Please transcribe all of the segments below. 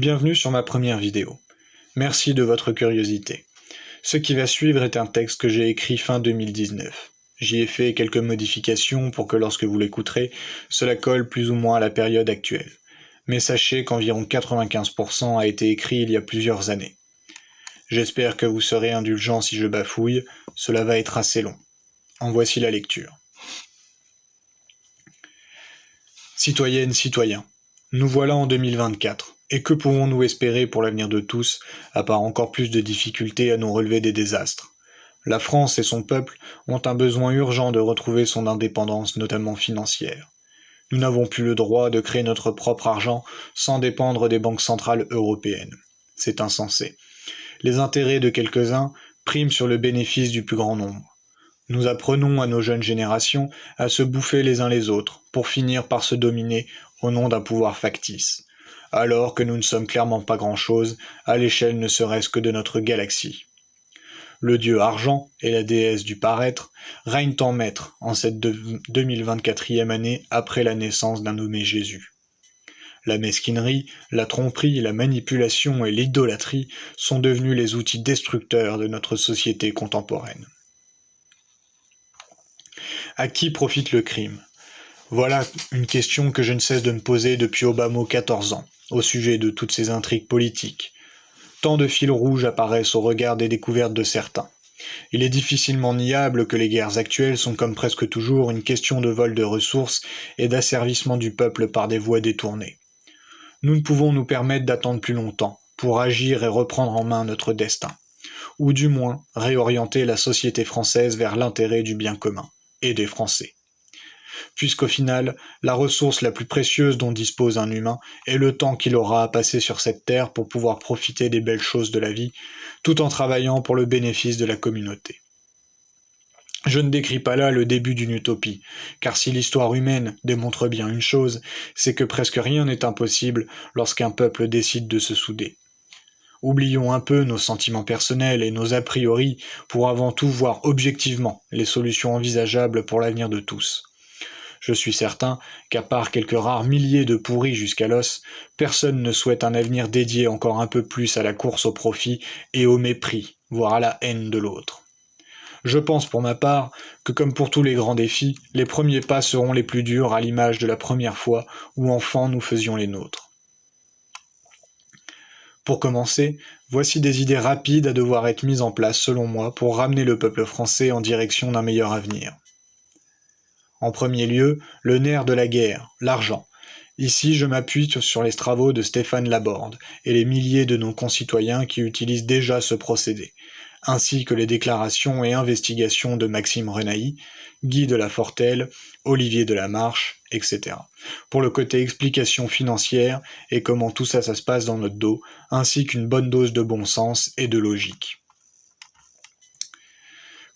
bienvenue sur ma première vidéo. Merci de votre curiosité. Ce qui va suivre est un texte que j'ai écrit fin 2019. J'y ai fait quelques modifications pour que lorsque vous l'écouterez, cela colle plus ou moins à la période actuelle. Mais sachez qu'environ 95% a été écrit il y a plusieurs années. J'espère que vous serez indulgents si je bafouille, cela va être assez long. En voici la lecture. Citoyennes, citoyens, nous voilà en 2024, et que pouvons-nous espérer pour l'avenir de tous, à part encore plus de difficultés à nous relever des désastres? La France et son peuple ont un besoin urgent de retrouver son indépendance, notamment financière. Nous n'avons plus le droit de créer notre propre argent sans dépendre des banques centrales européennes. C'est insensé. Les intérêts de quelques-uns priment sur le bénéfice du plus grand nombre. Nous apprenons à nos jeunes générations à se bouffer les uns les autres, pour finir par se dominer au nom d'un pouvoir factice, alors que nous ne sommes clairement pas grand-chose à l'échelle ne serait-ce que de notre galaxie. Le dieu argent et la déesse du paraître règnent en maître en cette 2024e année après la naissance d'un nommé Jésus. La mesquinerie, la tromperie, la manipulation et l'idolâtrie sont devenus les outils destructeurs de notre société contemporaine. À qui profite le crime? Voilà une question que je ne cesse de me poser depuis au bas mot 14 ans, au sujet de toutes ces intrigues politiques. Tant de fils rouges apparaissent au regard des découvertes de certains. Il est difficilement niable que les guerres actuelles sont comme presque toujours une question de vol de ressources et d'asservissement du peuple par des voies détournées. Nous ne pouvons nous permettre d'attendre plus longtemps pour agir et reprendre en main notre destin, ou du moins réorienter la société française vers l'intérêt du bien commun et des Français. Puisqu'au final, la ressource la plus précieuse dont dispose un humain est le temps qu'il aura à passer sur cette terre pour pouvoir profiter des belles choses de la vie, tout en travaillant pour le bénéfice de la communauté. Je ne décris pas là le début d'une utopie, car si l'histoire humaine démontre bien une chose, c'est que presque rien n'est impossible lorsqu'un peuple décide de se souder. Oublions un peu nos sentiments personnels et nos a priori pour avant tout voir objectivement les solutions envisageables pour l'avenir de tous. Je suis certain qu'à part quelques rares milliers de pourris jusqu'à l'os, personne ne souhaite un avenir dédié encore un peu plus à la course au profit et au mépris, voire à la haine de l'autre. Je pense pour ma part que comme pour tous les grands défis, les premiers pas seront les plus durs à l'image de la première fois où enfant nous faisions les nôtres. Pour commencer, voici des idées rapides à devoir être mises en place selon moi pour ramener le peuple français en direction d'un meilleur avenir. En premier lieu, le nerf de la guerre, l'argent. Ici, je m'appuie sur les travaux de Stéphane Laborde et les milliers de nos concitoyens qui utilisent déjà ce procédé, ainsi que les déclarations et investigations de Maxime Renaï, Guy de la Fortelle, Olivier Delamarche, etc. Pour le côté explication financière et comment tout ça se passe dans notre dos, ainsi qu'une bonne dose de bon sens et de logique.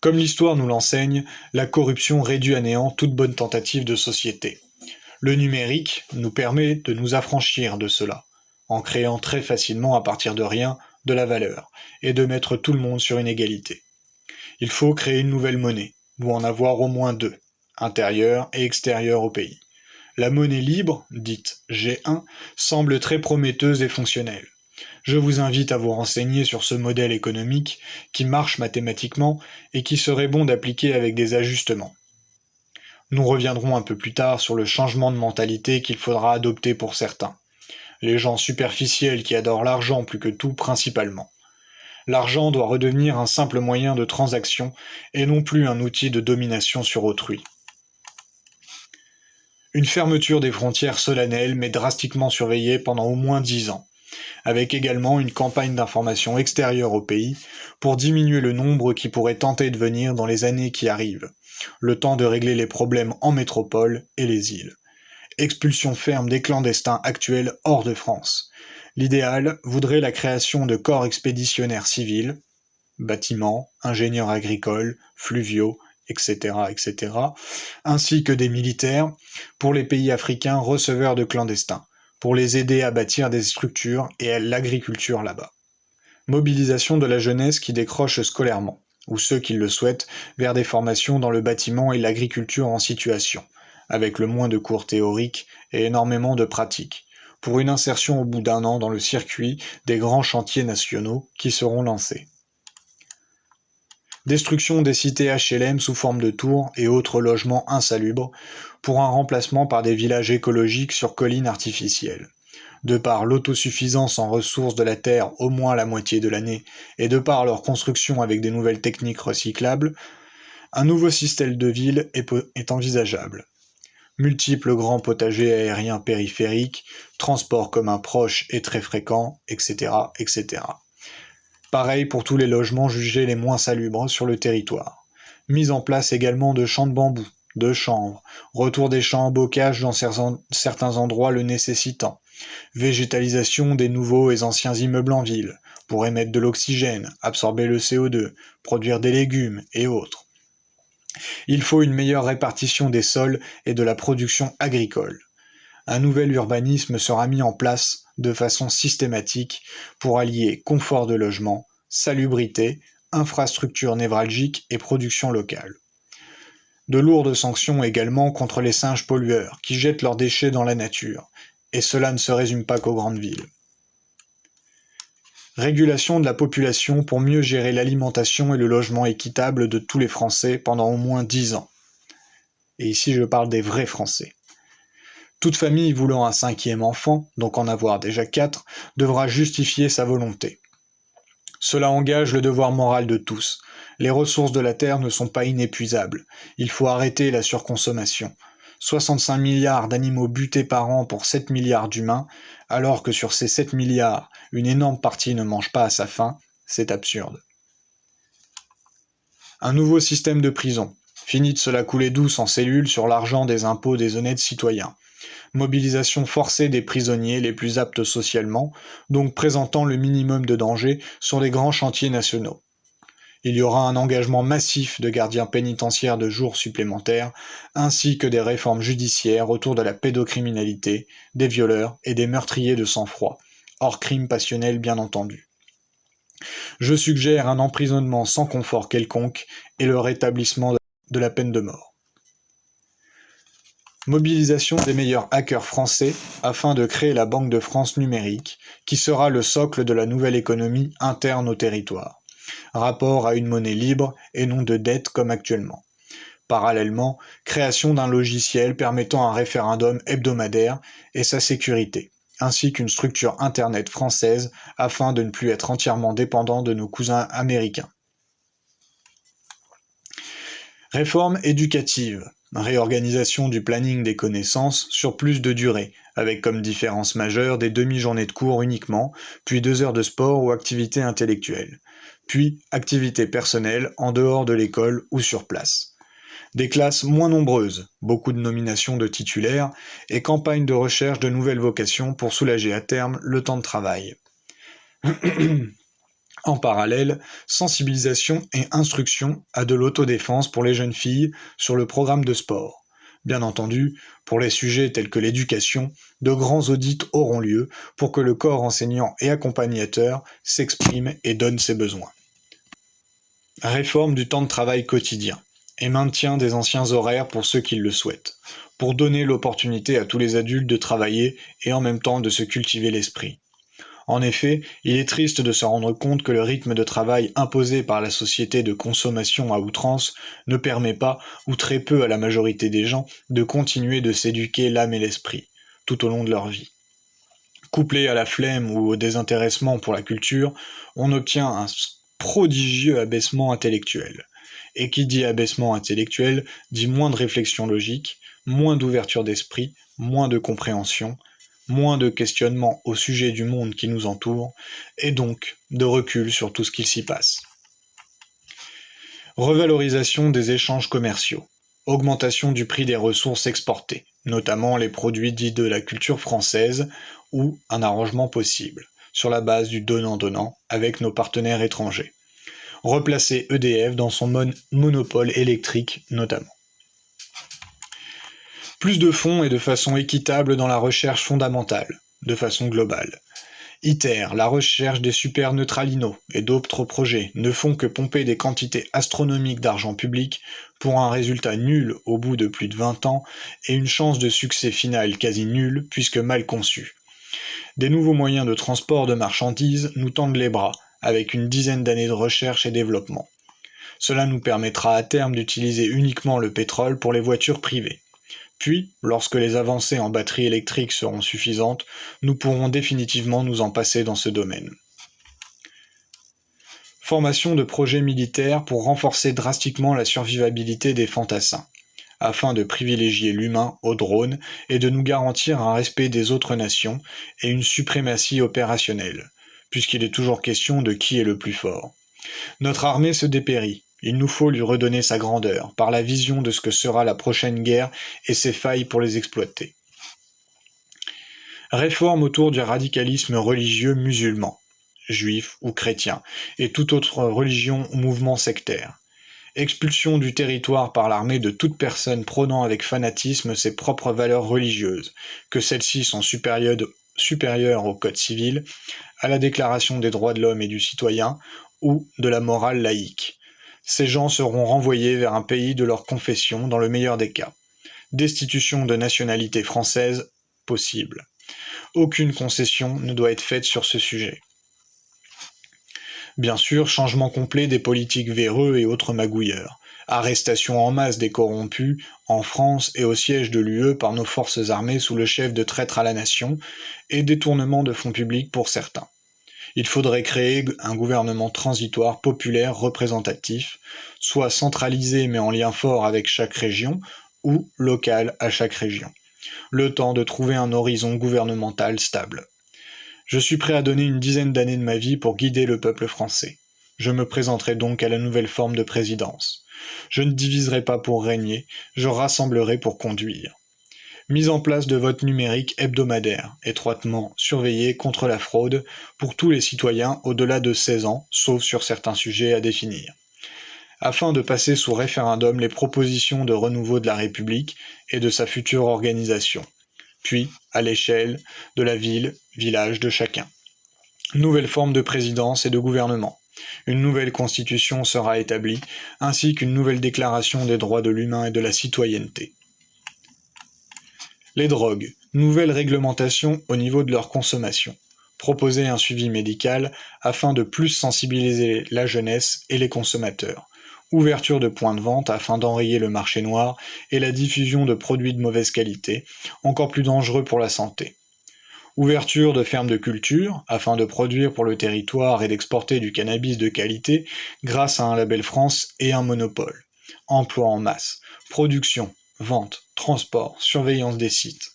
Comme l'histoire nous l'enseigne, la corruption réduit à néant toute bonne tentative de société. Le numérique nous permet de nous affranchir de cela, en créant très facilement à partir de rien de la valeur, et de mettre tout le monde sur une égalité. Il faut créer une nouvelle monnaie, ou en avoir au moins deux, intérieure et extérieure au pays. La monnaie libre, dite G1, semble très prometteuse et fonctionnelle. Je vous invite à vous renseigner sur ce modèle économique qui marche mathématiquement et qui serait bon d'appliquer avec des ajustements. Nous reviendrons un peu plus tard sur le changement de mentalité qu'il faudra adopter pour certains. Les gens superficiels qui adorent l'argent plus que tout principalement. L'argent doit redevenir un simple moyen de transaction et non plus un outil de domination sur autrui. Une fermeture des frontières solennelle mais drastiquement surveillée pendant au moins 10 ans, avec également une campagne d'information extérieure au pays pour diminuer le nombre qui pourrait tenter de venir dans les années qui arrivent, le temps de régler les problèmes en métropole et les îles. Expulsion ferme des clandestins actuels hors de France. L'idéal voudrait la création de corps expéditionnaires civils, bâtiments, ingénieurs agricoles, fluviaux, etc., ainsi que des militaires pour les pays africains receveurs de clandestins, pour les aider à bâtir des structures et à l'agriculture là-bas. Mobilisation de la jeunesse qui décroche scolairement, ou ceux qui le souhaitent, vers des formations dans le bâtiment et l'agriculture en situation, avec le moins de cours théoriques et énormément de pratiques, pour une insertion au bout d'1 an dans le circuit des grands chantiers nationaux qui seront lancés. Destruction des cités HLM sous forme de tours et autres logements insalubres pour un remplacement par des villages écologiques sur collines artificielles. De par l'autosuffisance en ressources de la terre au moins la moitié de l'année et de par leur construction avec des nouvelles techniques recyclables, un nouveau système de ville est envisageable. Multiples grands potagers aériens périphériques, transports communs proches et très fréquents, etc., etc. Pareil pour tous les logements jugés les moins salubres sur le territoire. Mise en place également de champs de bambou, de chanvre, retour des champs en bocage dans certains endroits le nécessitant, végétalisation des nouveaux et anciens immeubles en ville, pour émettre de l'oxygène, absorber le CO2, produire des légumes et autres. Il faut une meilleure répartition des sols et de la production agricole. Un nouvel urbanisme sera mis en place de façon systématique pour allier confort de logement, salubrité, infrastructures névralgiques et production locale. De lourdes sanctions également contre les singes pollueurs qui jettent leurs déchets dans la nature, et cela ne se résume pas qu'aux grandes villes. Régulation de la population pour mieux gérer l'alimentation et le logement équitable de tous les Français pendant au moins 10 ans. Et ici je parle des vrais Français. Toute famille voulant un 5e enfant, donc en avoir déjà 4, devra justifier sa volonté. Cela engage le devoir moral de tous. Les ressources de la Terre ne sont pas inépuisables. Il faut arrêter la surconsommation. 65 milliards d'animaux butés par an pour 7 milliards d'humains, alors que sur ces 7 milliards, une énorme partie ne mange pas à sa faim, c'est absurde. Un nouveau système de prison. Fini de se la couler douce en cellules sur l'argent des impôts des honnêtes citoyens. Mobilisation forcée des prisonniers les plus aptes socialement, donc présentant le minimum de danger sur les grands chantiers nationaux. Il y aura un engagement massif de gardiens pénitentiaires de jour supplémentaires, ainsi que des réformes judiciaires autour de la pédocriminalité, des violeurs et des meurtriers de sang-froid, hors crime passionnel bien entendu. Je suggère un emprisonnement sans confort quelconque et le rétablissement de la peine de mort. Mobilisation des meilleurs hackers français afin de créer la Banque de France numérique, qui sera le socle de la nouvelle économie interne au territoire. Rapport à une monnaie libre et non de dette comme actuellement. Parallèlement, création d'un logiciel permettant un référendum hebdomadaire et sa sécurité, ainsi qu'une structure Internet française afin de ne plus être entièrement dépendant de nos cousins américains. Réforme éducative. Réorganisation du planning des connaissances sur plus de durée, avec comme différence majeure des demi-journées de cours uniquement, puis 2 heures de sport ou activité intellectuelle, puis activité personnelle en dehors de l'école ou sur place. Des classes moins nombreuses, beaucoup de nominations de titulaires, et campagne de recherche de nouvelles vocations pour soulager à terme le temps de travail. En parallèle, sensibilisation et instruction à de l'autodéfense pour les jeunes filles sur le programme de sport. Bien entendu, pour les sujets tels que l'éducation, de grands audits auront lieu pour que le corps enseignant et accompagnateur s'exprime et donne ses besoins. Réforme du temps de travail quotidien et maintien des anciens horaires pour ceux qui le souhaitent, pour donner l'opportunité à tous les adultes de travailler et en même temps de se cultiver l'esprit. En effet, il est triste de se rendre compte que le rythme de travail imposé par la société de consommation à outrance ne permet pas, ou très peu à la majorité des gens, de continuer de s'éduquer l'âme et l'esprit, tout au long de leur vie. Couplé à la flemme ou au désintéressement pour la culture, on obtient un prodigieux abaissement intellectuel. Et qui dit abaissement intellectuel dit moins de réflexion logique, moins d'ouverture d'esprit, moins de compréhension, moins de questionnement au sujet du monde qui nous entoure, et donc de recul sur tout ce qu'il s'y passe. Revalorisation des échanges commerciaux, augmentation du prix des ressources exportées, notamment les produits dits de la culture française, ou un arrangement possible, sur la base du donnant-donnant avec nos partenaires étrangers. Replacer EDF dans son monopole électrique notamment. Plus de fonds et de façon équitable dans la recherche fondamentale, de façon globale. ITER, la recherche des superneutralinos et d'autres projets ne font que pomper des quantités astronomiques d'argent public pour un résultat nul au bout de plus de 20 ans et une chance de succès final quasi nulle puisque mal conçue. Des nouveaux moyens de transport de marchandises nous tendent les bras, avec une dizaine d'années de recherche et développement. Cela nous permettra à terme d'utiliser uniquement le pétrole pour les voitures privées. Puis, lorsque les avancées en batteries électriques seront suffisantes, nous pourrons définitivement nous en passer dans ce domaine. Formation de projets militaires pour renforcer drastiquement la survivabilité des fantassins, afin de privilégier l'humain aux drones et de nous garantir un respect des autres nations et une suprématie opérationnelle, puisqu'il est toujours question de qui est le plus fort. Notre armée se dépérit, il nous faut lui redonner sa grandeur, par la vision de ce que sera la prochaine guerre et ses failles pour les exploiter. Réforme autour du radicalisme religieux musulman, juif ou chrétien, et toute autre religion ou mouvement sectaire. Expulsion du territoire par l'armée de toute personne prônant avec fanatisme ses propres valeurs religieuses, que celles-ci sont supérieures au Code civil, à la Déclaration des droits de l'homme et du citoyen, ou de la morale laïque. Ces gens seront renvoyés vers un pays de leur confession dans le meilleur des cas. Destitution de nationalité française possible. Aucune concession ne doit être faite sur ce sujet. Bien sûr, changement complet des politiques véreux et autres magouilleurs. Arrestation en masse des corrompus, en France et au siège de l'UE par nos forces armées sous le chef de traître à la nation, et détournement de fonds publics pour certains. Il faudrait créer un gouvernement transitoire populaire représentatif, soit centralisé mais en lien fort avec chaque région, ou local à chaque région. Le temps de trouver un horizon gouvernemental stable. Je suis prêt à donner une dizaine d'années de ma vie pour guider le peuple français. Je me présenterai donc à la nouvelle forme de présidence. Je ne diviserai pas pour régner, je rassemblerai pour conduire. Mise en place de vote numérique hebdomadaire, étroitement surveillé contre la fraude pour tous les citoyens au-delà de 16 ans, sauf sur certains sujets à définir. Afin de passer sous référendum les propositions de renouveau de la République et de sa future organisation. Puis à l'échelle de la ville, village de chacun. Nouvelle forme de présidence et de gouvernement. Une nouvelle constitution sera établie, ainsi qu'une nouvelle déclaration des droits de l'humain et de la citoyenneté. Les drogues. Nouvelle réglementation au niveau de leur consommation. Proposer un suivi médical afin de plus sensibiliser la jeunesse et les consommateurs. Ouverture de points de vente afin d'enrayer le marché noir et la diffusion de produits de mauvaise qualité, encore plus dangereux pour la santé. Ouverture de fermes de culture afin de produire pour le territoire et d'exporter du cannabis de qualité grâce à un label France et un monopole. Emploi en masse, production, vente, transport, surveillance des sites.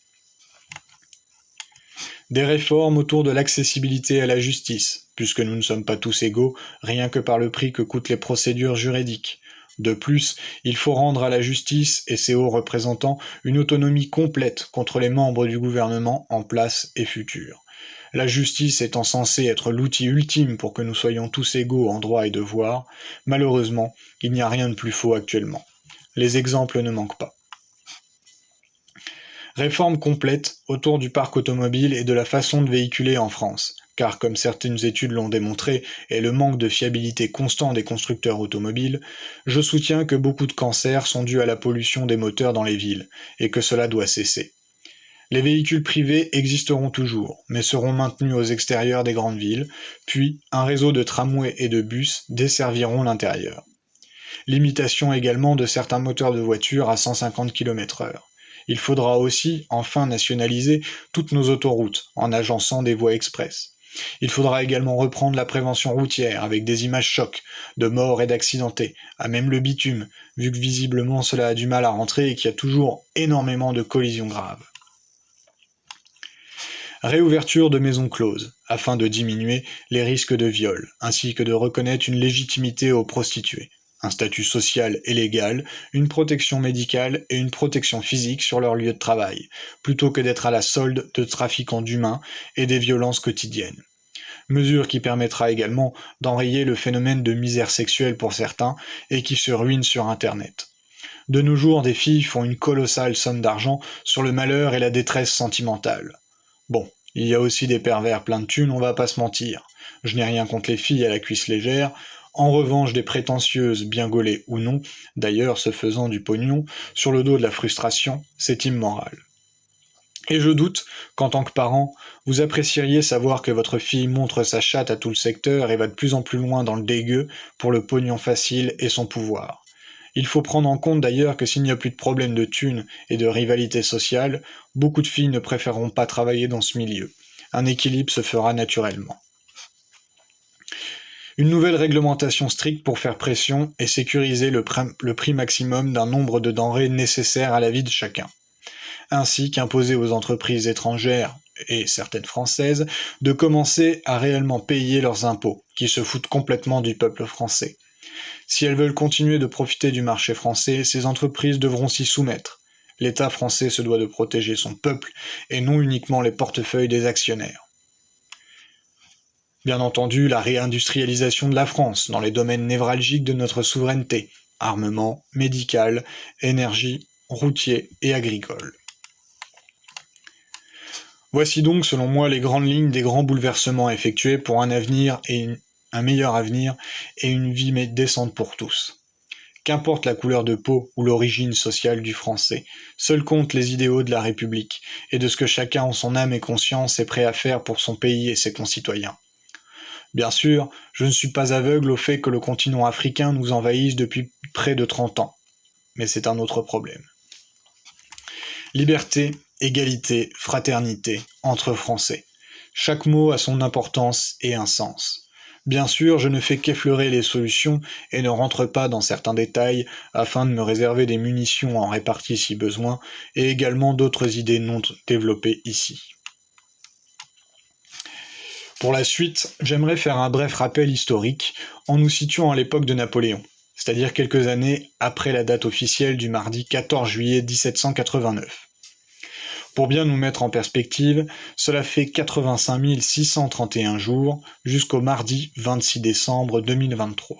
Des réformes autour de l'accessibilité à la justice, puisque nous ne sommes pas tous égaux, rien que par le prix que coûtent les procédures juridiques. De plus, il faut rendre à la justice et ses hauts représentants une autonomie complète contre les membres du gouvernement en place et futurs. La justice étant censée être l'outil ultime pour que nous soyons tous égaux en droits et devoirs, malheureusement, il n'y a rien de plus faux actuellement. Les exemples ne manquent pas. Réforme complète autour du parc automobile et de la façon de véhiculer en France, car comme certaines études l'ont démontré et le manque de fiabilité constant des constructeurs automobiles, je soutiens que beaucoup de cancers sont dus à la pollution des moteurs dans les villes, et que cela doit cesser. Les véhicules privés existeront toujours, mais seront maintenus aux extérieurs des grandes villes, puis un réseau de tramways et de bus desserviront l'intérieur. Limitation également de certains moteurs de voitures à 150 km/h. Il faudra aussi, enfin, nationaliser toutes nos autoroutes, en agençant des voies express. Il faudra également reprendre la prévention routière, avec des images chocs, de morts et d'accidentés, à même le bitume, vu que visiblement cela a du mal à rentrer et qu'il y a toujours énormément de collisions graves. Réouverture de maisons closes, afin de diminuer les risques de viol, ainsi que de reconnaître une légitimité aux prostituées. Un statut social et légal, une protection médicale et une protection physique sur leur lieu de travail, plutôt que d'être à la solde de trafiquants d'humains et des violences quotidiennes. Mesure qui permettra également d'enrayer le phénomène de misère sexuelle pour certains et qui se ruine sur Internet. De nos jours, des filles font une colossale somme d'argent sur le malheur et la détresse sentimentale. Bon, il y a aussi des pervers pleins de thunes, on va pas se mentir. Je n'ai rien contre les filles à la cuisse légère. En revanche, des prétentieuses, bien gaulées ou non, d'ailleurs se faisant du pognon, sur le dos de la frustration, c'est immoral. Et je doute qu'en tant que parent, vous apprécieriez savoir que votre fille montre sa chatte à tout le secteur et va de plus en plus loin dans le dégueu pour le pognon facile et son pouvoir. Il faut prendre en compte d'ailleurs que s'il n'y a plus de problème de thunes et de rivalité sociale, beaucoup de filles ne préféreront pas travailler dans ce milieu. Un équilibre se fera naturellement. Une nouvelle réglementation stricte pour faire pression et sécuriser le prix maximum d'un nombre de denrées nécessaires à la vie de chacun. Ainsi qu'imposer aux entreprises étrangères, et certaines françaises, de commencer à réellement payer leurs impôts, qui se foutent complètement du peuple français. Si elles veulent continuer de profiter du marché français, ces entreprises devront s'y soumettre. L'État français se doit de protéger son peuple, et non uniquement les portefeuilles des actionnaires. Bien entendu, la réindustrialisation de la France, dans les domaines névralgiques de notre souveraineté, armement, médical, énergie, routier et agricole. Voici donc, selon moi, les grandes lignes des grands bouleversements effectués pour un meilleur avenir et une vie décente pour tous. Qu'importe la couleur de peau ou l'origine sociale du français, seuls comptent les idéaux de la République et de ce que chacun en son âme et conscience est prêt à faire pour son pays et ses concitoyens. Bien sûr, je ne suis pas aveugle au fait que le continent africain nous envahisse depuis près de 30 ans, mais c'est un autre problème. Liberté, égalité, fraternité, entre Français. Chaque mot a son importance et un sens. Bien sûr, je ne fais qu'effleurer les solutions et ne rentre pas dans certains détails afin de me réserver des munitions en répartie si besoin et également d'autres idées non développées ici. Pour la suite, j'aimerais faire un bref rappel historique en nous situant à l'époque de Napoléon, c'est-à-dire quelques années après la date officielle du mardi 14 juillet 1789. Pour bien nous mettre en perspective, cela fait 85 631 jours jusqu'au mardi 26 décembre 2023.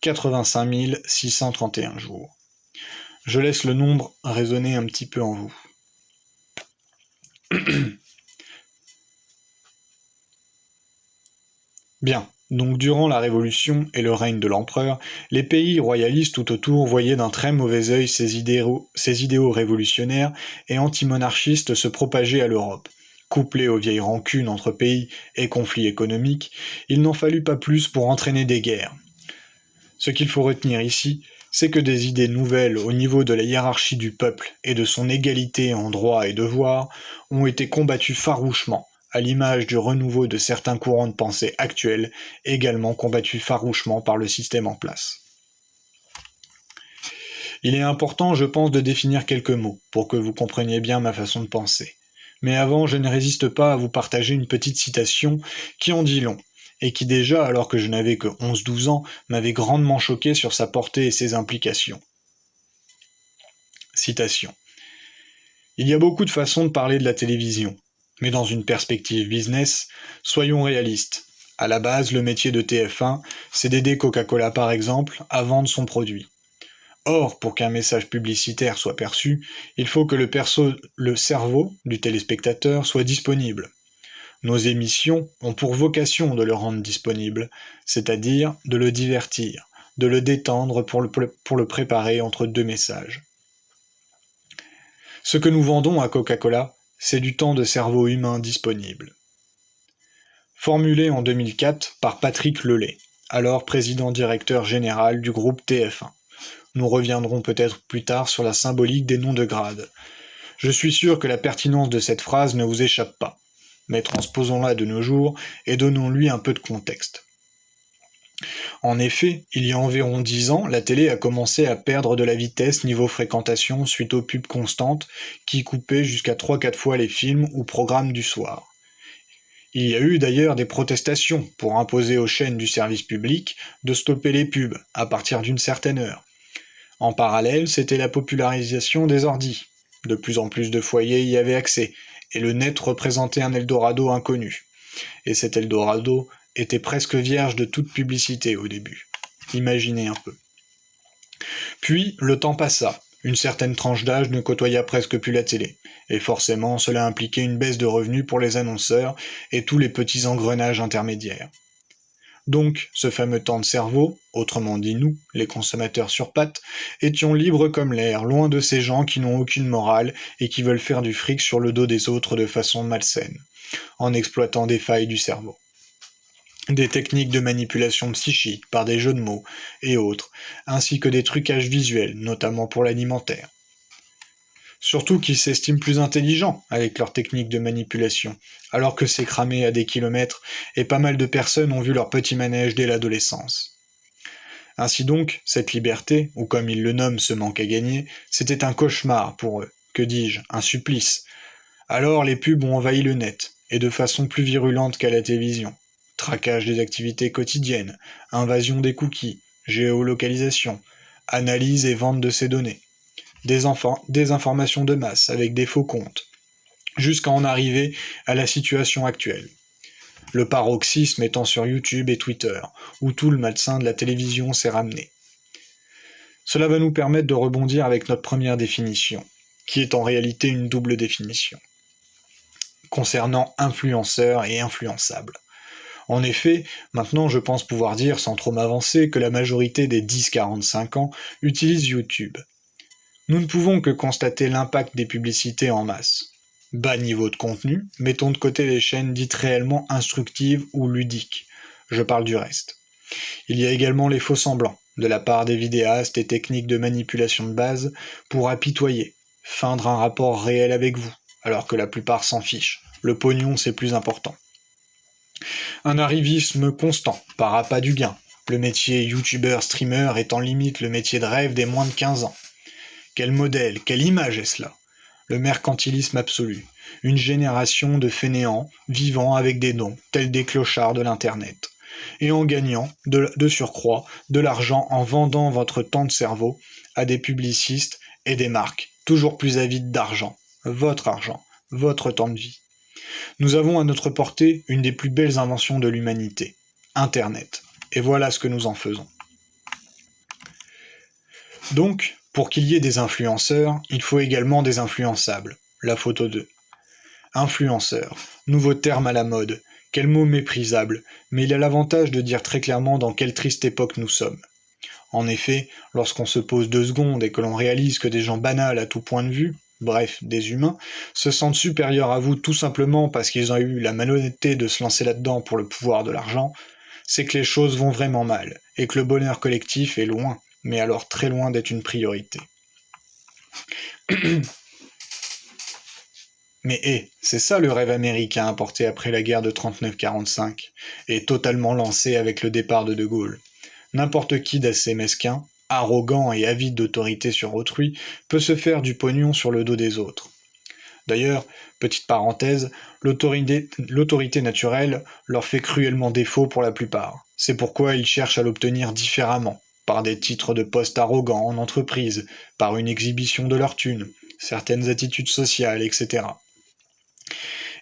85 631 jours. Je laisse le nombre résonner un petit peu en vous. Bien, donc durant la Révolution et le règne de l'empereur, les pays royalistes tout autour voyaient d'un très mauvais œil ces idéaux révolutionnaires et antimonarchistes se propager à l'Europe. Couplés aux vieilles rancunes entre pays et conflits économiques, il n'en fallut pas plus pour entraîner des guerres. Ce qu'il faut retenir ici, c'est que des idées nouvelles au niveau de la hiérarchie du peuple et de son égalité en droits et devoirs ont été combattues farouchement, à l'image du renouveau de certains courants de pensée actuels, également combattus farouchement par le système en place. Il est important, je pense, de définir quelques mots, pour que vous compreniez bien ma façon de penser. Mais avant, je ne résiste pas à vous partager une petite citation qui en dit long, et qui déjà, alors que je n'avais que 11-12 ans, m'avait grandement choqué sur sa portée et ses implications. Citation. Il y a beaucoup de façons de parler de la télévision. Mais dans une perspective business, soyons réalistes. À la base, le métier de TF1, c'est d'aider Coca-Cola par exemple à vendre son produit. Or, pour qu'un message publicitaire soit perçu, il faut que le cerveau du téléspectateur soit disponible. Nos émissions ont pour vocation de le rendre disponible, c'est-à-dire de le divertir, de le détendre pour le préparer entre deux messages. Ce que nous vendons à Coca-Cola, c'est du temps de cerveau humain disponible. Formulé en 2004 par Patrick Lelay, alors président-directeur général du groupe TF1. Nous reviendrons peut-être plus tard sur la symbolique des noms de grade. Je suis sûr que la pertinence de cette phrase ne vous échappe pas, mais transposons-la de nos jours et donnons-lui un peu de contexte. En effet, il y a environ 10 ans, la télé a commencé à perdre de la vitesse niveau fréquentation suite aux pubs constantes qui coupaient jusqu'à 3-4 fois les films ou programmes du soir. Il y a eu d'ailleurs des protestations pour imposer aux chaînes du service public de stopper les pubs à partir d'une certaine heure. En parallèle, c'était la popularisation des ordis. De plus en plus de foyers y avaient accès, et le net représentait un Eldorado inconnu. Et cet Eldorado était presque vierge de toute publicité au début. Imaginez un peu. Puis, le temps passa. Une certaine tranche d'âge ne côtoya presque plus la télé. Et forcément, cela impliquait une baisse de revenus pour les annonceurs et tous les petits engrenages intermédiaires. Donc, ce fameux temps de cerveau, autrement dit nous, les consommateurs sur pattes, étions libres comme l'air, loin de ces gens qui n'ont aucune morale et qui veulent faire du fric sur le dos des autres de façon malsaine, en exploitant des failles du cerveau. Des techniques de manipulation psychique par des jeux de mots et autres, ainsi que des trucages visuels, notamment pour l'alimentaire. Surtout qu'ils s'estiment plus intelligents avec leurs techniques de manipulation, alors que c'est cramé à des kilomètres et pas mal de personnes ont vu leur petit manège dès l'adolescence. Ainsi donc, cette liberté, ou comme ils le nomment ce manque à gagner, c'était un cauchemar pour eux, que dis-je, un supplice. Alors les pubs ont envahi le net, et de façon plus virulente qu'à la télévision. Traquage des activités quotidiennes, invasion des cookies, géolocalisation, analyse et vente de ces données. Des informations de masse avec des faux comptes, jusqu'à en arriver à la situation actuelle. Le paroxysme étant sur YouTube et Twitter, où tout le malsain de la télévision s'est ramené. Cela va nous permettre de rebondir avec notre première définition, qui est en réalité une double définition, concernant influenceurs et influençables. En effet, maintenant je pense pouvoir dire sans trop m'avancer que la majorité des 10-45 ans utilisent YouTube. Nous ne pouvons que constater l'impact des publicités en masse. Bas niveau de contenu, mettons de côté les chaînes dites réellement instructives ou ludiques. Je parle du reste. Il y a également les faux-semblants, de la part des vidéastes et techniques de manipulation de base pour apitoyer, feindre un rapport réel avec vous, alors que la plupart s'en fichent. Le pognon, c'est plus important. Un arrivisme constant, par appât du gain, le métier youtubeur-streamer étant limite le métier de rêve des moins de 15 ans. Quel modèle, quelle image est cela? Le mercantilisme absolu, une génération de fainéants vivant avec des dons, tels des clochards de l'Internet, et en gagnant, de surcroît, de l'argent en vendant votre temps de cerveau à des publicistes et des marques, toujours plus avides d'argent, votre temps de vie. Nous avons à notre portée une des plus belles inventions de l'humanité, Internet, et voilà ce que nous en faisons. Donc, pour qu'il y ait des influenceurs, il faut également des influençables. La photo 2. Influenceur, nouveau terme à la mode. Quel mot méprisable, mais il a l'avantage de dire très clairement dans quelle triste époque nous sommes. En effet, lorsqu'on se pose 2 secondes et que l'on réalise que des gens banals à tout point de vue, bref, des humains, se sentent supérieurs à vous tout simplement parce qu'ils ont eu la malhonnêteté de se lancer là-dedans pour le pouvoir de l'argent, c'est que les choses vont vraiment mal, et que le bonheur collectif est loin, mais alors très loin d'être une priorité. Mais c'est ça le rêve américain apporté après la guerre de 39-45, et totalement lancé avec le départ de De Gaulle. N'importe qui d'assez mesquin, arrogant et avide d'autorité sur autrui, peut se faire du pognon sur le dos des autres. D'ailleurs, petite parenthèse, l'autorité naturelle leur fait cruellement défaut pour la plupart. C'est pourquoi ils cherchent à l'obtenir différemment, par des titres de poste arrogants en entreprise, par une exhibition de leur thune, certaines attitudes sociales, etc.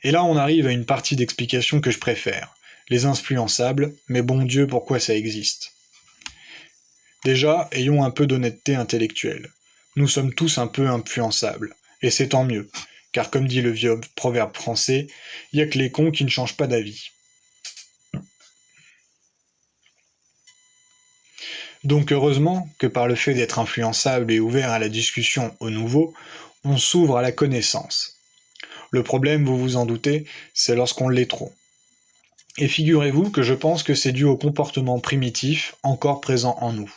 Et là on arrive à une partie d'explication que je préfère, les influençables, mais bon Dieu pourquoi ça existe. Déjà, ayons un peu d'honnêteté intellectuelle. Nous sommes tous un peu influençables, et c'est tant mieux, car comme dit le vieux proverbe français, il n'y a que les cons qui ne changent pas d'avis. Donc heureusement que par le fait d'être influençable et ouvert à la discussion au nouveau, on s'ouvre à la connaissance. Le problème, vous vous en doutez, c'est lorsqu'on l'est trop. Et figurez-vous que je pense que c'est dû au comportement primitif encore présent en nous.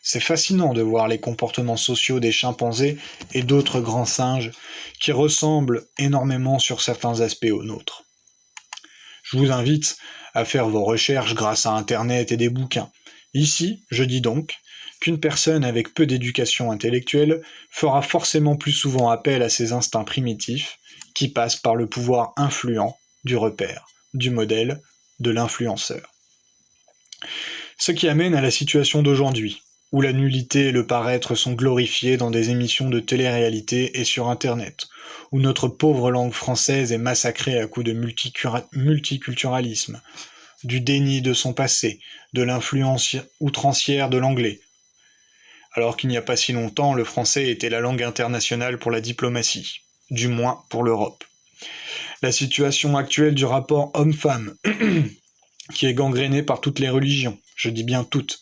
C'est fascinant de voir les comportements sociaux des chimpanzés et d'autres grands singes qui ressemblent énormément sur certains aspects aux nôtres. Je vous invite à faire vos recherches grâce à Internet et des bouquins. Ici, je dis donc qu'une personne avec peu d'éducation intellectuelle fera forcément plus souvent appel à ses instincts primitifs qui passent par le pouvoir influent du repère, du modèle, de l'influenceur. Ce qui amène à la situation d'aujourd'hui, où la nullité et le paraître sont glorifiés dans des émissions de télé-réalité et sur Internet, où notre pauvre langue française est massacrée à coups de multiculturalisme, du déni de son passé, de l'influence outrancière de l'anglais. Alors qu'il n'y a pas si longtemps, le français était la langue internationale pour la diplomatie, du moins pour l'Europe. La situation actuelle du rapport homme-femme qui est gangréné par toutes les religions, je dis bien toutes,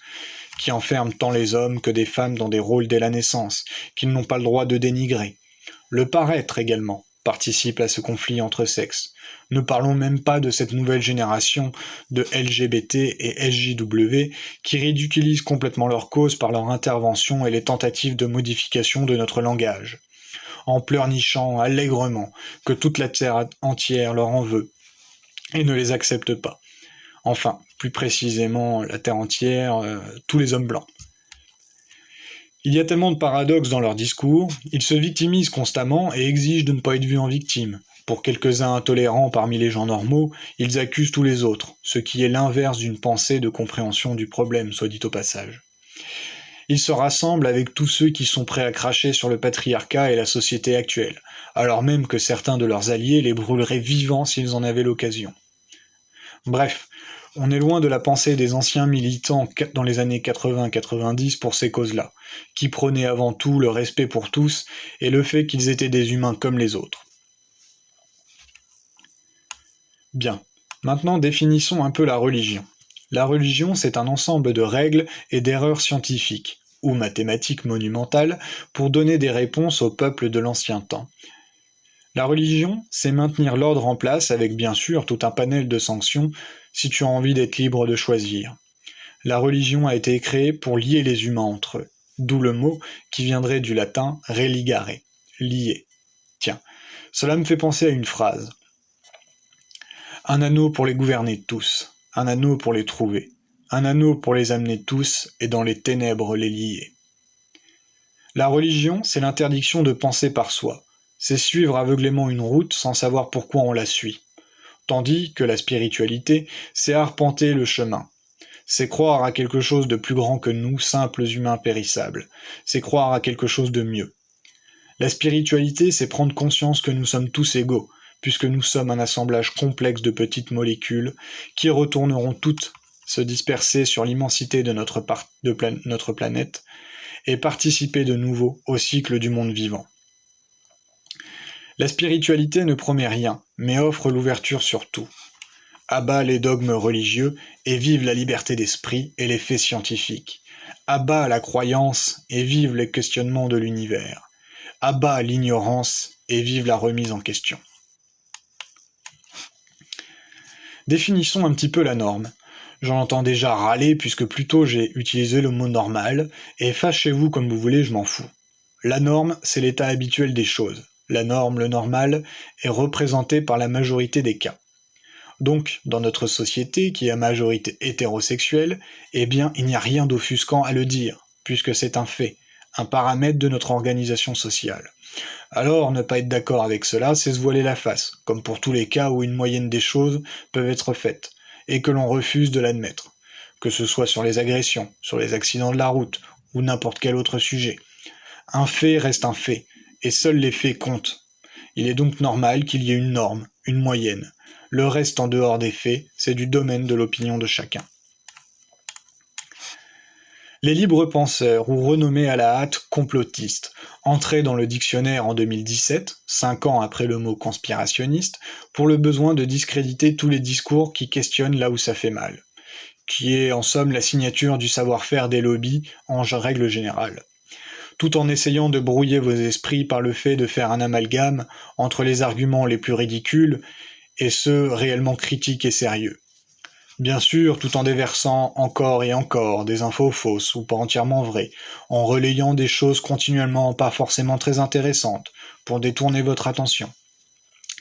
qui enferme tant les hommes que des femmes dans des rôles dès la naissance, qu'ils n'ont pas le droit de dénigrer. Le paraître également participe à ce conflit entre sexes. Ne parlons même pas de cette nouvelle génération de LGBT et SJW qui ridiculisent complètement leur cause par leur intervention et les tentatives de modification de notre langage, en pleurnichant allègrement que toute la terre entière leur en veut et ne les accepte pas. Enfin, plus précisément, la terre entière, tous les hommes blancs. Il y a tellement de paradoxes dans leur discours, ils se victimisent constamment et exigent de ne pas être vus en victime. Pour quelques-uns intolérants parmi les gens normaux, ils accusent tous les autres, ce qui est l'inverse d'une pensée de compréhension du problème, soit dit au passage. Ils se rassemblent avec tous ceux qui sont prêts à cracher sur le patriarcat et la société actuelle, alors même que certains de leurs alliés les brûleraient vivants s'ils en avaient l'occasion. Bref, on est loin de la pensée des anciens militants dans les années 80-90 pour ces causes-là, qui prônaient avant tout le respect pour tous et le fait qu'ils étaient des humains comme les autres. Bien, maintenant définissons un peu la religion. La religion, c'est un ensemble de règles et d'erreurs scientifiques, ou mathématiques monumentales, pour donner des réponses au peuple de l'ancien temps. La religion, c'est maintenir l'ordre en place avec bien sûr tout un panel de sanctions si tu as envie d'être libre de choisir. La religion a été créée pour lier les humains entre eux, d'où le mot qui viendrait du latin religare, lier. Tiens, cela me fait penser à une phrase. Un anneau pour les gouverner tous, un anneau pour les trouver, un anneau pour les amener tous et dans les ténèbres les lier. La religion, c'est l'interdiction de penser par soi. C'est suivre aveuglément une route sans savoir pourquoi on la suit. Tandis que la spiritualité, c'est arpenter le chemin. C'est croire à quelque chose de plus grand que nous, simples humains périssables. C'est croire à quelque chose de mieux. La spiritualité, c'est prendre conscience que nous sommes tous égaux, puisque nous sommes un assemblage complexe de petites molécules qui retourneront toutes se disperser sur l'immensité de notre planète et participer de nouveau au cycle du monde vivant. La spiritualité ne promet rien, mais offre l'ouverture sur tout. Abat les dogmes religieux et vive la liberté d'esprit et les faits scientifiques. Abat la croyance et vive les questionnements de l'univers. Abat l'ignorance et vive la remise en question. Définissons un petit peu la norme. J'en entends déjà râler puisque plus tôt j'ai utilisé le mot normal, et fâchez-vous comme vous voulez, je m'en fous. La norme, c'est l'état habituel des choses. La norme, le normal, est représenté par la majorité des cas. Donc, dans notre société, qui est à majorité hétérosexuelle, eh bien, il n'y a rien d'offusquant à le dire, puisque c'est un fait, un paramètre de notre organisation sociale. Alors, ne pas être d'accord avec cela, c'est se voiler la face, comme pour tous les cas où une moyenne des choses peuvent être faites, et que l'on refuse de l'admettre, que ce soit sur les agressions, sur les accidents de la route, ou n'importe quel autre sujet. Un fait reste un fait, et seuls les faits comptent. Il est donc normal qu'il y ait une norme, une moyenne. Le reste en dehors des faits, c'est du domaine de l'opinion de chacun. Les libres penseurs, ou renommés à la hâte complotistes, entrés dans le dictionnaire en 2017, 5 ans après le mot conspirationniste, pour le besoin de discréditer tous les discours qui questionnent là où ça fait mal, qui est en somme la signature du savoir-faire des lobbies en règle générale, tout en essayant de brouiller vos esprits par le fait de faire un amalgame entre les arguments les plus ridicules et ceux réellement critiques et sérieux. Bien sûr, tout en déversant encore et encore des infos fausses ou pas entièrement vraies, en relayant des choses continuellement pas forcément très intéressantes pour détourner votre attention.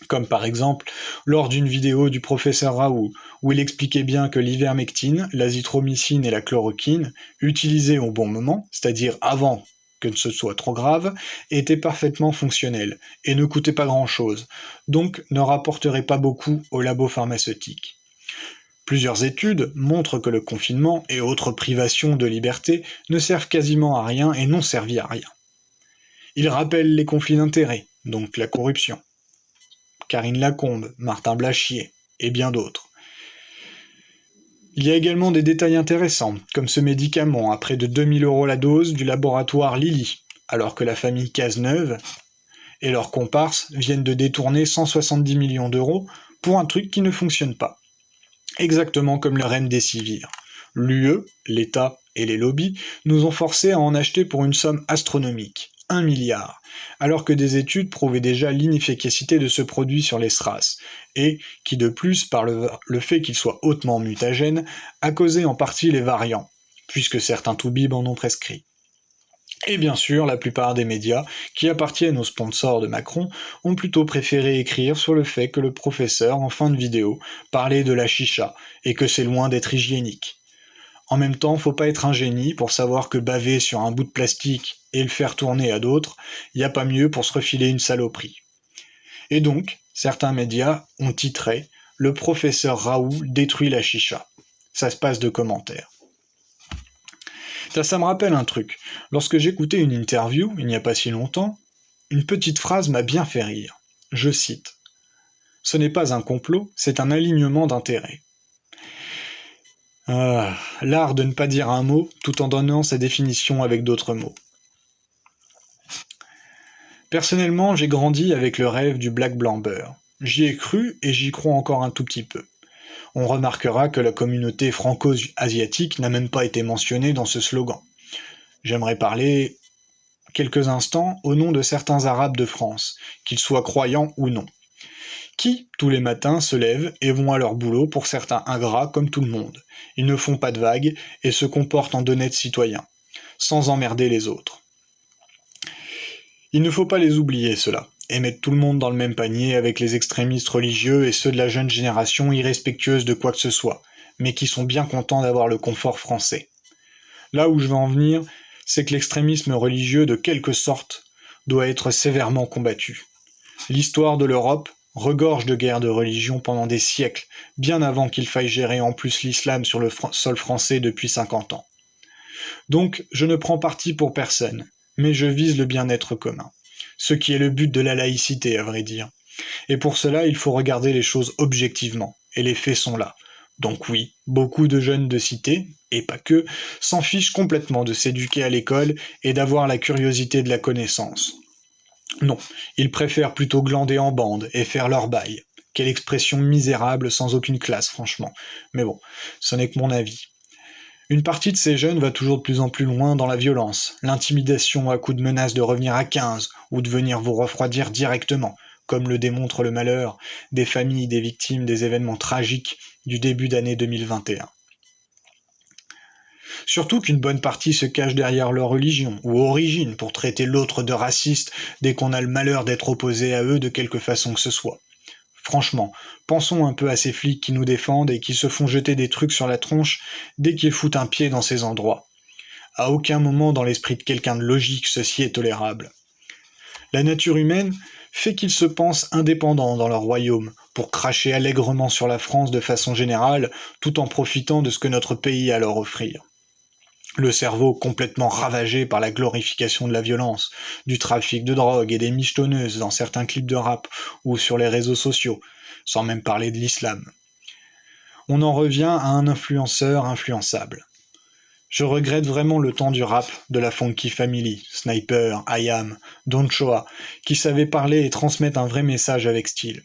Comme par exemple, lors d'une vidéo du professeur Raoult, où il expliquait bien que l'ivermectine, l'azithromycine et la chloroquine, utilisées au bon moment, c'est-à-dire avant que ce soit trop grave, étaient parfaitement fonctionnelles et ne coûtaient pas grand-chose, donc ne rapporteraient pas beaucoup aux labos pharmaceutiques. Plusieurs études montrent que le confinement et autres privations de liberté ne servent quasiment à rien et n'ont servi à rien. Ils rappellent les conflits d'intérêts, donc la corruption. Karine Lacombe, Martin Blachier, et bien d'autres. Il y a également des détails intéressants, comme ce médicament à près de 2000 € la dose du laboratoire Lilly, alors que la famille Cazeneuve et leurs comparses viennent de détourner 170 millions d'euros pour un truc qui ne fonctionne pas. exactement comme le remdesivir. L'UE, l'État et les lobbies nous ont forcés à en acheter pour une somme astronomique, 1 milliard, alors que des études prouvaient déjà l'inefficacité de ce produit sur les SRAS, et qui de plus, par le fait qu'il soit hautement mutagène, a causé en partie les variants, puisque certains toubibs en ont prescrit. Et bien sûr, la plupart des médias, qui appartiennent aux sponsors de Macron, ont plutôt préféré écrire sur le fait que le professeur, en fin de vidéo, parlait de la chicha, et que c'est loin d'être hygiénique. En même temps, faut pas être un génie pour savoir que baver sur un bout de plastique et le faire tourner à d'autres, y a pas mieux pour se refiler une saloperie. Et donc, certains médias ont titré « Le professeur Raoult détruit la chicha ». Ça se passe de commentaires. Ça me rappelle un truc. Lorsque j'écoutais une interview, il n'y a pas si longtemps, une petite phrase m'a bien fait rire. Je cite « Ce n'est pas un complot, c'est un alignement d'intérêts. » L'art de ne pas dire un mot tout en donnant sa définition avec d'autres mots. Personnellement, j'ai grandi avec le rêve du black blanc beurre. J'y ai cru et j'y crois encore un tout petit peu. On remarquera que la communauté franco-asiatique n'a même pas été mentionnée dans ce slogan. J'aimerais parler quelques instants au nom de certains Arabes de France, qu'ils soient croyants ou non, qui, tous les matins, se lèvent et vont à leur boulot, pour certains ingrats comme tout le monde. Ils ne font pas de vagues et se comportent en d'honnêtes citoyens, sans emmerder les autres. Il ne faut pas les oublier, ceux-là, et mettre tout le monde dans le même panier avec les extrémistes religieux et ceux de la jeune génération irrespectueuse de quoi que ce soit, mais qui sont bien contents d'avoir le confort français. Là où je veux en venir, c'est que l'extrémisme religieux de quelque sorte doit être sévèrement combattu. L'histoire de l'Europe regorge de guerres de religion pendant des siècles, bien avant qu'il faille gérer en plus l'islam sur le sol français depuis 50 ans. Donc, je ne prends parti pour personne, mais je vise le bien-être commun. Ce qui est le but de la laïcité, à vrai dire. Et pour cela, il faut regarder les choses objectivement, et les faits sont là. Donc oui, beaucoup de jeunes de cité, et pas que, s'en fichent complètement de s'éduquer à l'école et d'avoir la curiosité de la connaissance. Non, ils préfèrent plutôt glander en bande et faire leur bail. Quelle expression misérable sans aucune classe, franchement. Mais bon, ce n'est que mon avis. Une partie de ces jeunes va toujours de plus en plus loin dans la violence, l'intimidation à coups de menaces de revenir à 15 ou de venir vous refroidir directement, comme le démontre le malheur des familles des victimes des événements tragiques du début d'année 2021. Surtout qu'une bonne partie se cache derrière leur religion ou origine pour traiter l'autre de raciste dès qu'on a le malheur d'être opposé à eux de quelque façon que ce soit. Franchement, pensons un peu à ces flics qui nous défendent et qui se font jeter des trucs sur la tronche dès qu'ils foutent un pied dans ces endroits. À aucun moment dans l'esprit de quelqu'un de logique ceci est tolérable. La nature humaine fait qu'ils se pensent indépendants dans leur royaume pour cracher allègrement sur la France de façon générale tout en profitant de ce que notre pays a à leur offrir. Le cerveau complètement ravagé par la glorification de la violence, du trafic de drogue et des michetonneuses dans certains clips de rap ou sur les réseaux sociaux, sans même parler de l'islam. On en revient à un influenceur influençable. Je regrette vraiment le temps du rap, de la Funky Family, Sniper, IAM, Don Choa, qui savaient parler et transmettre un vrai message avec style.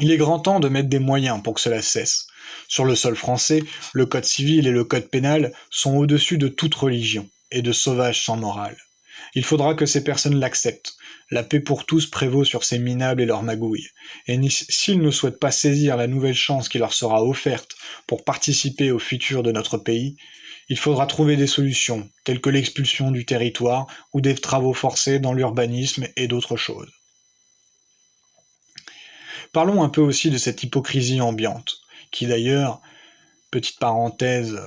Il est grand temps de mettre des moyens pour que cela cesse. Sur le sol français, le code civil et le code pénal sont au-dessus de toute religion et de sauvages sans morale. Il faudra que ces personnes l'acceptent. La paix pour tous prévaut sur ces minables et leurs magouilles. Et s'ils ne souhaitent pas saisir la nouvelle chance qui leur sera offerte pour participer au futur de notre pays, il faudra trouver des solutions, telles que l'expulsion du territoire ou des travaux forcés dans l'urbanisme et d'autres choses. Parlons un peu aussi de cette hypocrisie ambiante, qui d'ailleurs, petite parenthèse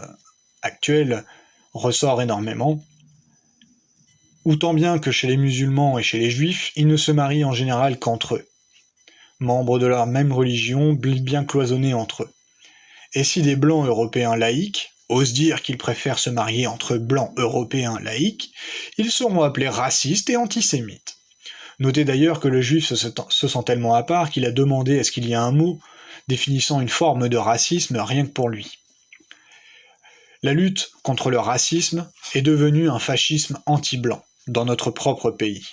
actuelle, ressort énormément, autant bien que chez les musulmans et chez les juifs, ils ne se marient en général qu'entre eux, membres de leur même religion, bien cloisonnés entre eux. Et si des blancs européens laïcs osent dire qu'ils préfèrent se marier entre blancs européens laïcs, ils seront appelés racistes et antisémites. Notez d'ailleurs que le juif se sent tellement à part qu'il a demandé à ce qu'il y ait un mot définissant une forme de racisme rien que pour lui. La lutte contre le racisme est devenue un fascisme anti-blanc dans notre propre pays.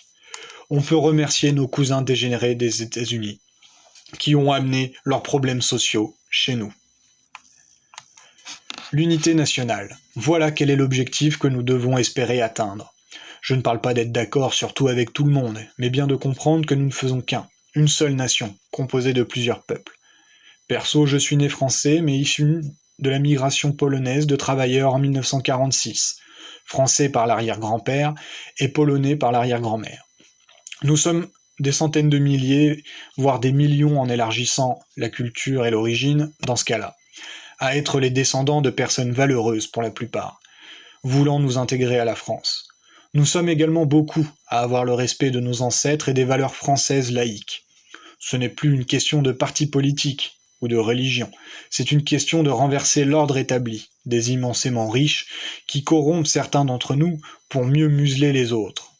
On peut remercier nos cousins dégénérés des États-Unis qui ont amené leurs problèmes sociaux chez nous. L'unité nationale. Voilà quel est l'objectif que nous devons espérer atteindre. Je ne parle pas d'être d'accord sur tout avec tout le monde, mais bien de comprendre que nous ne faisons qu'un, une seule nation, composée de plusieurs peuples. Perso, je suis né français, mais issu de la migration polonaise de travailleurs en 1946, français par l'arrière-grand-père et polonais par l'arrière-grand-mère. Nous sommes des centaines de milliers, voire des millions en élargissant la culture et l'origine, dans ce cas-là, à être les descendants de personnes valeureuses pour la plupart, voulant nous intégrer à la France. Nous sommes également beaucoup à avoir le respect de nos ancêtres et des valeurs françaises laïques. Ce n'est plus une question de parti politique ou de religion, c'est une question de renverser l'ordre établi, des immensément riches, qui corrompent certains d'entre nous pour mieux museler les autres.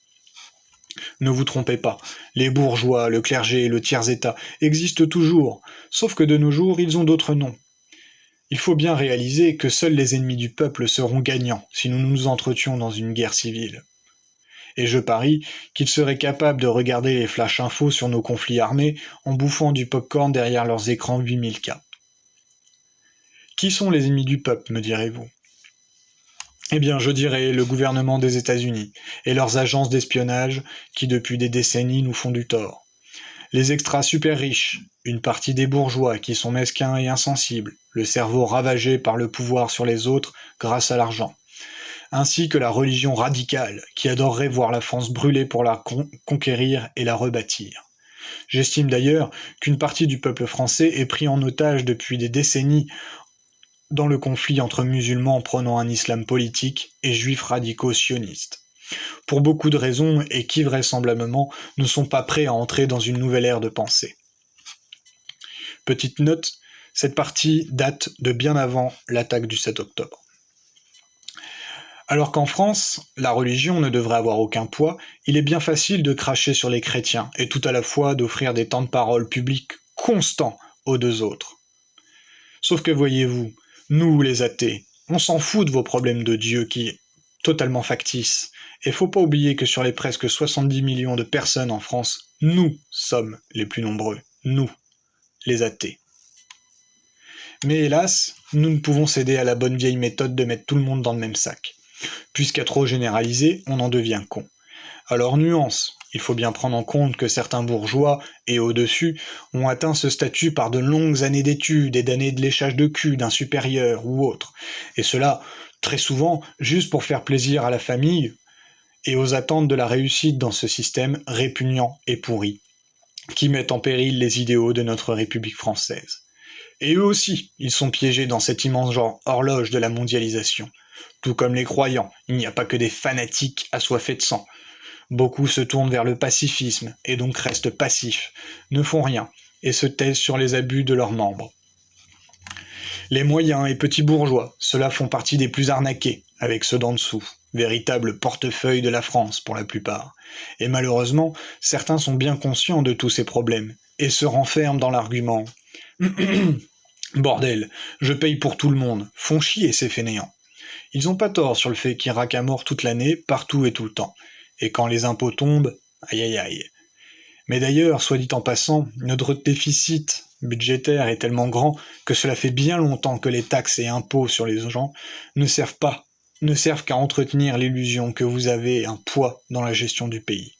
Ne vous trompez pas, les bourgeois, le clergé et le tiers-état existent toujours, sauf que de nos jours ils ont d'autres noms. Il faut bien réaliser que seuls les ennemis du peuple seront gagnants si nous nous entretuons dans une guerre civile. Et je parie qu'ils seraient capables de regarder les flash infos sur nos conflits armés en bouffant du pop-corn derrière leurs écrans 8000K. Qui sont les ennemis du peuple, me direz-vous ? Eh bien, je dirais le gouvernement des États-Unis et leurs agences d'espionnage qui, depuis des décennies, nous font du tort. Les extras super riches, une partie des bourgeois qui sont mesquins et insensibles, le cerveau ravagé par le pouvoir sur les autres grâce à l'argent, ainsi que la religion radicale qui adorerait voir la France brûler pour la conquérir et la rebâtir. J'estime d'ailleurs qu'une partie du peuple français est pris en otage depuis des décennies dans le conflit entre musulmans prônant un islam politique et juifs radicaux sionistes. Pour beaucoup de raisons et qui vraisemblablement ne sont pas prêts à entrer dans une nouvelle ère de pensée. Petite note, cette partie date de bien avant l'attaque du 7 octobre. Alors qu'en France, la religion ne devrait avoir aucun poids, il est bien facile de cracher sur les chrétiens et tout à la fois d'offrir des temps de parole publics constants aux deux autres. Sauf que voyez-vous, nous les athées, on s'en fout de vos problèmes de Dieu qui est totalement factice. Et faut pas oublier que sur les presque 70 millions de personnes en France, nous sommes les plus nombreux, nous, les athées. Mais hélas, nous ne pouvons céder à la bonne vieille méthode de mettre tout le monde dans le même sac. Puisqu'à trop généraliser, on en devient con. Alors nuance, il faut bien prendre en compte que certains bourgeois, et au-dessus, ont atteint ce statut par de longues années d'études et d'années de léchage de cul d'un supérieur ou autre. Et cela, très souvent, juste pour faire plaisir à la famille et aux attentes de la réussite dans ce système répugnant et pourri, qui met en péril les idéaux de notre République française. Et eux aussi, ils sont piégés dans cette immense horloge de la mondialisation. Tout comme les croyants, il n'y a pas que des fanatiques assoiffés de sang. Beaucoup se tournent vers le pacifisme, et donc restent passifs, ne font rien, et se taisent sur les abus de leurs membres. Les moyens et petits bourgeois, ceux-là font partie des plus arnaqués, avec ceux d'en dessous, véritable portefeuille de la France pour la plupart. Et malheureusement, certains sont bien conscients de tous ces problèmes, et se renferment dans l'argument « Bordel, je paye pour tout le monde, font chier ces fainéants ». Ils ont pas tort sur le fait qu'ils raquent à mort toute l'année, partout et tout le temps. Et quand les impôts tombent, aïe aïe aïe. Mais d'ailleurs, soit dit en passant, notre déficit budgétaire est tellement grand que cela fait bien longtemps que les taxes et impôts sur les gens ne servent qu'à entretenir l'illusion que vous avez un poids dans la gestion du pays.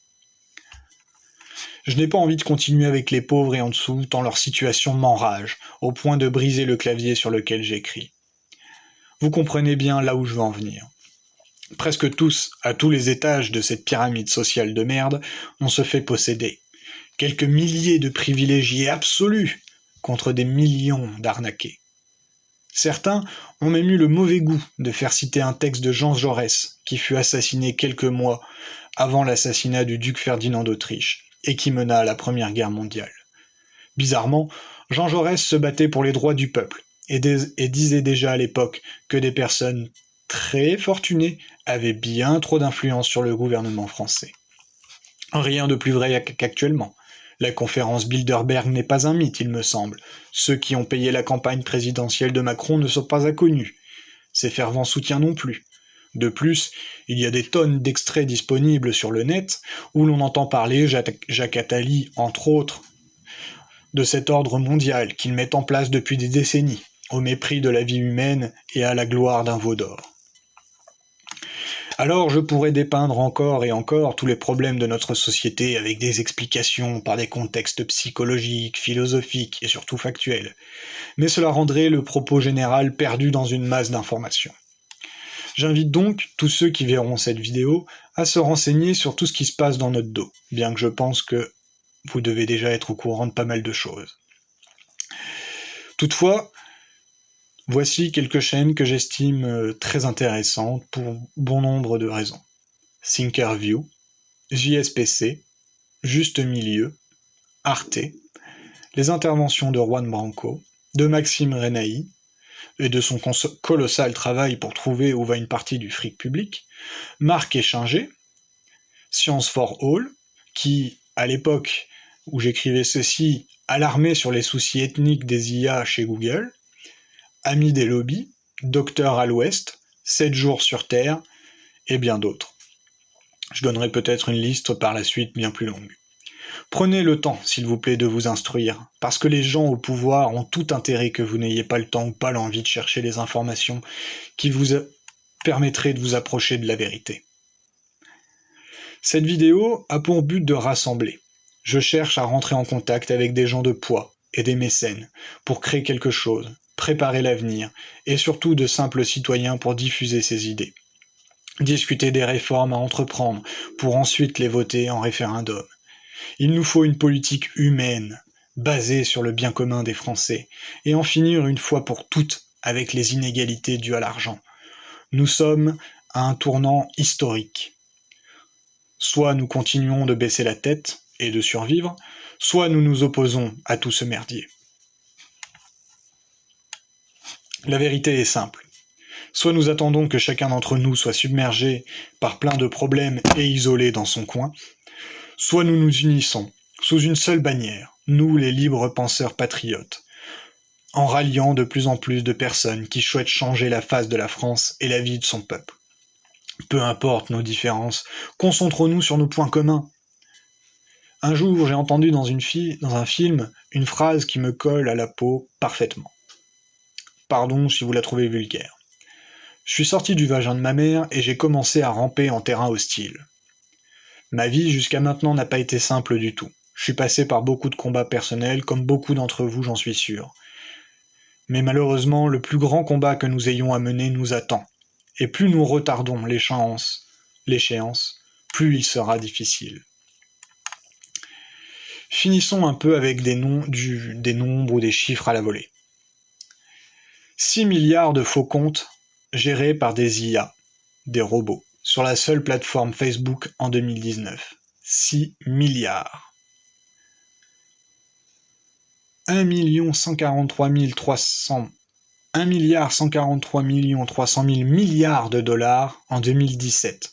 Je n'ai pas envie de continuer avec les pauvres et en dessous, tant leur situation m'enrage, au point de briser le clavier sur lequel j'écris. Vous comprenez bien là où je veux en venir. Presque tous, à tous les étages de cette pyramide sociale de merde, on se fait posséder. Quelques milliers de privilégiés absolus contre des millions d'arnaqués. Certains ont même eu le mauvais goût de faire citer un texte de Jean Jaurès, qui fut assassiné quelques mois avant l'assassinat du duc Ferdinand d'Autriche, et qui mena à la Première Guerre mondiale. Bizarrement, Jean Jaurès se battait pour les droits du peuple, et disait déjà à l'époque que des personnes très fortunées avaient bien trop d'influence sur le gouvernement français. Rien de plus vrai qu'actuellement. La conférence Bilderberg n'est pas un mythe, il me semble. Ceux qui ont payé la campagne présidentielle de Macron ne sont pas inconnus. Ses fervents soutiens non plus. De plus, il y a des tonnes d'extraits disponibles sur le net où l'on entend parler Jacques Attali, entre autres, de cet ordre mondial qu'il met en place depuis des décennies, au mépris de la vie humaine et à la gloire d'un veau d'or. Alors je pourrais dépeindre encore et encore tous les problèmes de notre société avec des explications par des contextes psychologiques, philosophiques et surtout factuels, mais cela rendrait le propos général perdu dans une masse d'informations. J'invite donc tous ceux qui verront cette vidéo à se renseigner sur tout ce qui se passe dans notre dos, bien que je pense que vous devez déjà être au courant de pas mal de choses. Toutefois, voici quelques chaînes que j'estime très intéressantes pour bon nombre de raisons. Thinkerview, JSPC, Juste Milieu, Arte, les interventions de Juan Branco, de Maxime Renaï, et de son colossal travail pour trouver où va une partie du fric public, Marc Échinger, Science for All, qui, à l'époque où j'écrivais ceci, alarmait sur les soucis ethniques des IA chez Google, Amis des lobbies, Docteur à l'Ouest, 7 jours sur Terre, et bien d'autres. Je donnerai peut-être une liste par la suite bien plus longue. Prenez le temps, s'il vous plaît, de vous instruire, parce que les gens au pouvoir ont tout intérêt que vous n'ayez pas le temps ou pas l'envie de chercher les informations qui vous permettraient de vous approcher de la vérité. Cette vidéo a pour but de rassembler. Je cherche à rentrer en contact avec des gens de poids et des mécènes pour créer quelque chose, préparer l'avenir, et surtout de simples citoyens pour diffuser ces idées. Discuter des réformes à entreprendre pour ensuite les voter en référendum. Il nous faut une politique humaine, basée sur le bien commun des Français, et en finir une fois pour toutes avec les inégalités dues à l'argent. Nous sommes à un tournant historique. Soit nous continuons de baisser la tête et de survivre, soit nous nous opposons à tout ce merdier. La vérité est simple. Soit nous attendons que chacun d'entre nous soit submergé par plein de problèmes et isolé dans son coin, soit nous nous unissons, sous une seule bannière, nous les libres penseurs patriotes, en ralliant de plus en plus de personnes qui souhaitent changer la face de la France et la vie de son peuple. Peu importe nos différences, concentrons-nous sur nos points communs. Un jour, j'ai entendu dans un film une phrase qui me colle à la peau parfaitement. Pardon si vous la trouvez vulgaire. Je suis sorti du vagin de ma mère et j'ai commencé à ramper en terrain hostile. Ma vie jusqu'à maintenant n'a pas été simple du tout. Je suis passé par beaucoup de combats personnels, comme beaucoup d'entre vous, j'en suis sûr. Mais malheureusement, le plus grand combat que nous ayons à mener nous attend. Et plus nous retardons l'échéance, plus il sera difficile. Finissons un peu avec des nombres ou des chiffres à la volée. 6 milliards de faux comptes gérés par des IA, des robots, sur la seule plateforme Facebook en 2019. 6 milliards. 1 143 300 milliards de dollars en 2017.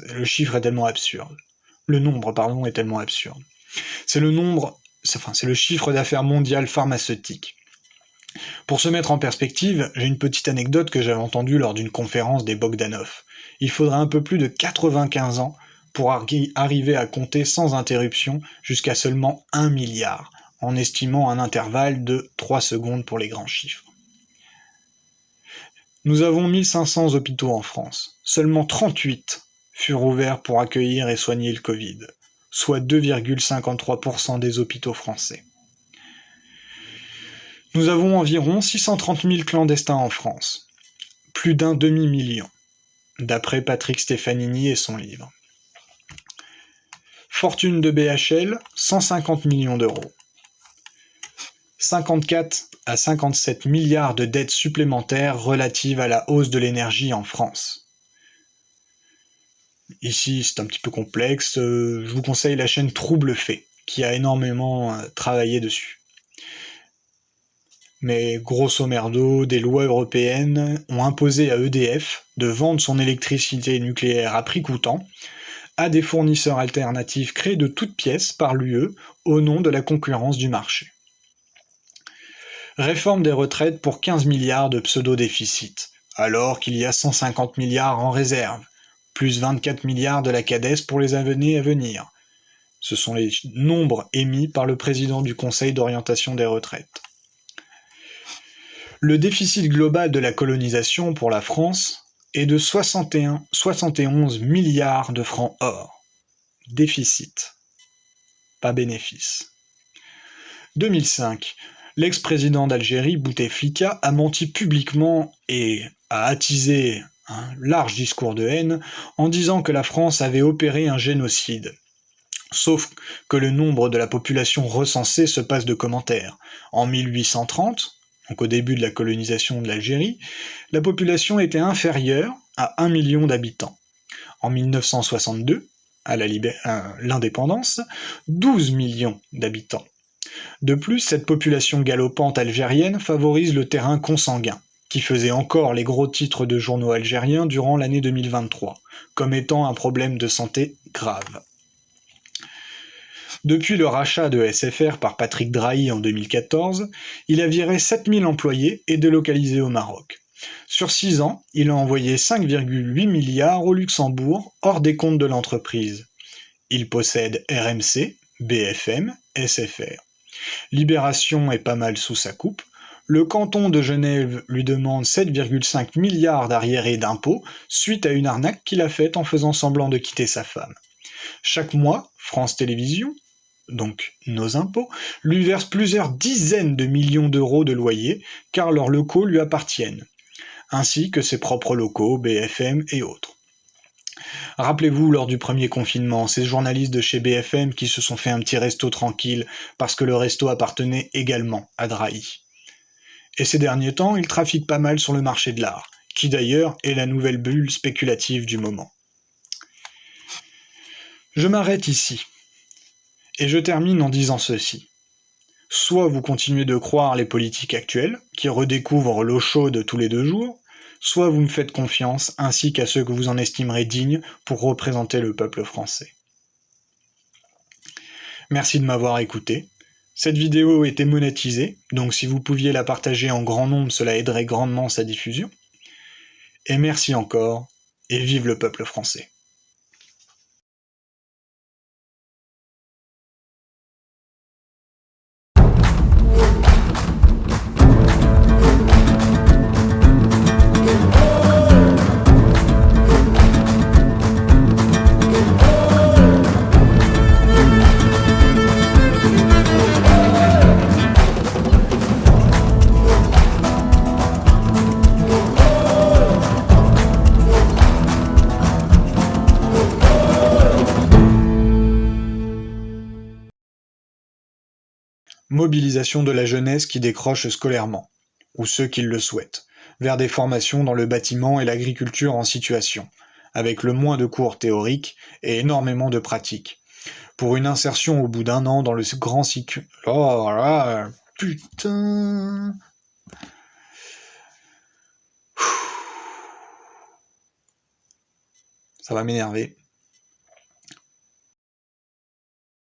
Le chiffre est tellement absurde. Le nombre, pardon, est tellement absurde. C'est le chiffre d'affaires mondial pharmaceutique. Pour se mettre en perspective, j'ai une petite anecdote que j'avais entendue lors d'une conférence des Bogdanov. Il faudrait un peu plus de 95 ans pour arriver à compter sans interruption jusqu'à seulement 1 milliard, en estimant un intervalle de 3 secondes pour les grands chiffres. Nous avons 1500 hôpitaux en France. Seulement 38 furent ouverts pour accueillir et soigner le Covid, soit 2,53% des hôpitaux français. Nous avons environ 630 000 clandestins en France, plus d'1 demi-million, d'après Patrick Stefanini et son livre. Fortune de BHL, 150 millions d'euros. 54 à 57 milliards de dettes supplémentaires relatives à la hausse de l'énergie en France. Ici, c'est un petit peu complexe, je vous conseille la chaîne Trouble Fait, qui a énormément travaillé dessus. Mais grosso merdo, des lois européennes ont imposé à EDF de vendre son électricité nucléaire à prix coûtant à des fournisseurs alternatifs créés de toutes pièces par l'UE au nom de la concurrence du marché. Réforme des retraites pour 15 milliards de pseudo-déficit, alors qu'il y a 150 milliards en réserve, plus 24 milliards de la CADES pour les années à venir. Ce sont les nombres émis par le président du Conseil d'orientation des retraites. Le déficit global de la colonisation pour la France est de 71 milliards de francs or. Déficit, pas bénéfice. 2005. L'ex-président d'Algérie, Bouteflika, a menti publiquement et a attisé un large discours de haine en disant que la France avait opéré un génocide. Sauf que le nombre de la population recensée se passe de commentaires. En 1830, donc au début de la colonisation de l'Algérie, la population était inférieure à 1 million d'habitants. En 1962, à l'indépendance, 12 millions d'habitants. De plus, cette population galopante algérienne favorise le terrain consanguin, qui faisait encore les gros titres de journaux algériens durant l'année 2023, comme étant un problème de santé grave. Depuis le rachat de SFR par Patrick Drahi en 2014, il a viré 7000 employés et délocalisé au Maroc. Sur 6 ans, il a envoyé 5,8 milliards au Luxembourg, hors des comptes de l'entreprise. Il possède RMC, BFM, SFR. Libération est pas mal sous sa coupe. Le canton de Genève lui demande 7,5 milliards d'arriérés d'impôts suite à une arnaque qu'il a faite en faisant semblant de quitter sa femme. Chaque mois, France Télévisions, donc nos impôts, lui verse plusieurs dizaines de millions d'euros de loyer car leurs locaux lui appartiennent, ainsi que ses propres locaux, BFM et autres. Rappelez-vous, lors du premier confinement, ces journalistes de chez BFM qui se sont fait un petit resto tranquille parce que le resto appartenait également à Drahi. Et ces derniers temps, ils trafiquent pas mal sur le marché de l'art, qui d'ailleurs est la nouvelle bulle spéculative du moment. Je m'arrête ici, et je termine en disant ceci. Soit vous continuez de croire les politiques actuelles, qui redécouvrent l'eau chaude tous les 2 jours, soit vous me faites confiance, ainsi qu'à ceux que vous en estimerez dignes pour représenter le peuple français. Merci de m'avoir écouté. Cette vidéo était monétisée, donc si vous pouviez la partager en grand nombre, cela aiderait grandement sa diffusion. Et merci encore, et vive le peuple français. Mobilisation de la jeunesse qui décroche scolairement, ou ceux qui le souhaitent, vers des formations dans le bâtiment et l'agriculture en situation, avec le moins de cours théoriques et énormément de pratiques, pour une insertion au bout d'1 an dans le grand cycle. Oh là, putain. Ça va m'énerver.